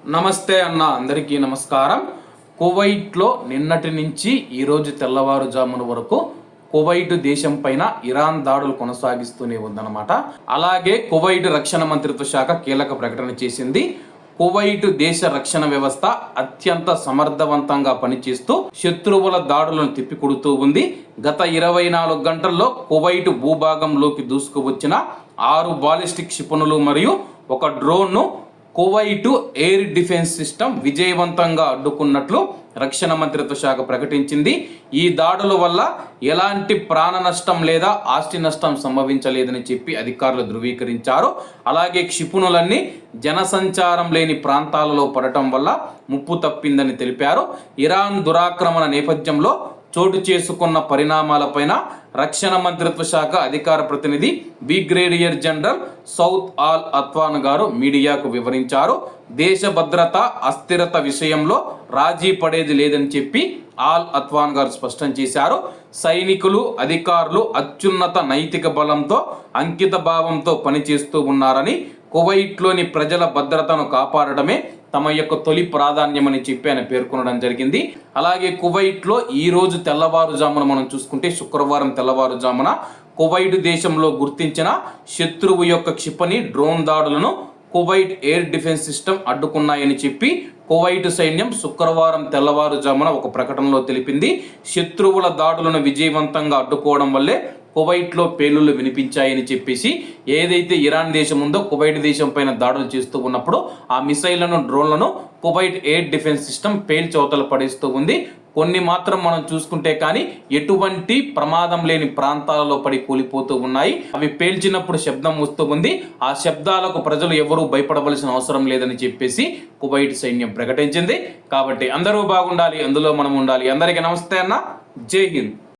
నమస్తే అన్న, అందరికీ నమస్కారం. కువైట్లో నిన్నటి నుంచి ఈరోజు తెల్లవారుజామున వరకు కువైట్ దేశం పైన ఇరాన్ దాడులు కొనసాగిస్తూనే ఉందన్నమాట. అలాగే కువైట్ రక్షణ మంత్రిత్వ శాఖ కీలక ప్రకటన చేసింది. కువైట్ దేశ రక్షణ వ్యవస్థ అత్యంత సమర్థవంతంగా పనిచేస్తూ శత్రువుల దాడులను తిప్పికొడుతూ ఉంది. గత 24 గంటల్లో కువైట్ భూభాగంలోకి దూసుకువచ్చిన 6 బాలిస్టిక్ క్షిపణులు మరియు ఒక డ్రోన్ను కువైట్ ఎయిర్ డిఫెన్స్ సిస్టమ్ విజయవంతంగా అడ్డుకున్నట్లు రక్షణ మంత్రిత్వ శాఖ ప్రకటించింది. ఈ దాడుల వల్ల ఎలాంటి ప్రాణ నష్టం లేదా ఆస్తి నష్టం సంభవించలేదని చెప్పి అధికారులు ధృవీకరించారు. అలాగే క్షిపణులన్నీ జనసంచారం లేని ప్రాంతాలలో పడటం వల్ల ముప్పు తప్పిందని తెలిపారు. ఇరాన్ దురాక్రమణ నేపథ్యంలో చోటు చేసుకున్న పరిణామాలపైన రక్షణ మంత్రిత్వ శాఖ అధికార ప్రతినిధి బ్రిగేడియర్ జనరల్ సౌద్ ఆల్ అత్వాన్ గారు మీడియాకు వివరించారు. దేశ భద్రత అస్థిరత విషయంలో రాజీ పడేది లేదని చెప్పి ఆల్ అత్వాన్ గారు స్పష్టం చేశారు. సైనికులు అధికారులు అత్యున్నత నైతిక బలంతో అంకిత భావంతో పనిచేస్తూ ఉన్నారని, కువైట్లోని ప్రజల భద్రతను కాపాడటమే తమ యొక్క తొలి ప్రాధాన్యమని చెప్పి ఆయన పేర్కొనడం జరిగింది. అలాగే కువైట్లో ఈ రోజు తెల్లవారుజామున మనం చూసుకుంటే శుక్రవారం తెల్లవారుజామున కువైట్ దేశంలో గుర్తించిన శత్రువు యొక్క క్షిపణి డ్రోన్ దాడులను కువైట్ ఎయిర్ డిఫెన్స్ సిస్టమ్ అడ్డుకున్నాయని చెప్పి కువైట్ సైన్యం శుక్రవారం తెల్లవారుజామున ఒక ప్రకటనలో తెలిపింది. శత్రువుల దాడులను విజయవంతంగా అడ్డుకోవడం వల్లే కువైట్లో పేలుళ్లు వినిపించాయని చెప్పేసి, ఏదైతే ఇరాన్ దేశం ఉందో కువైట్ దేశం పైన దాడులు చేస్తూ ఉన్నప్పుడు ఆ మిసైళ్లను డ్రోన్లను కువైట్ ఎయిర్ డిఫెన్స్ సిస్టమ్ పేల్చవతల పడేస్తూ ఉంది. కొన్ని మాత్రం మనం చూసుకుంటే కానీ ఎటువంటి ప్రమాదం లేని ప్రాంతాలలో పడి కూలిపోతూ ఉన్నాయి. అవి పేల్చినప్పుడు శబ్దం వస్తూ ఉంది. ఆ శబ్దాలకు ప్రజలు ఎవరూ భయపడవలసిన అవసరం లేదని చెప్పేసి కువైట్ సైన్యం ప్రకటించింది. కాబట్టి అందరూ బాగుండాలి, అందులో మనం ఉండాలి. అందరికీ నమస్తే అన్న, జై హింద్.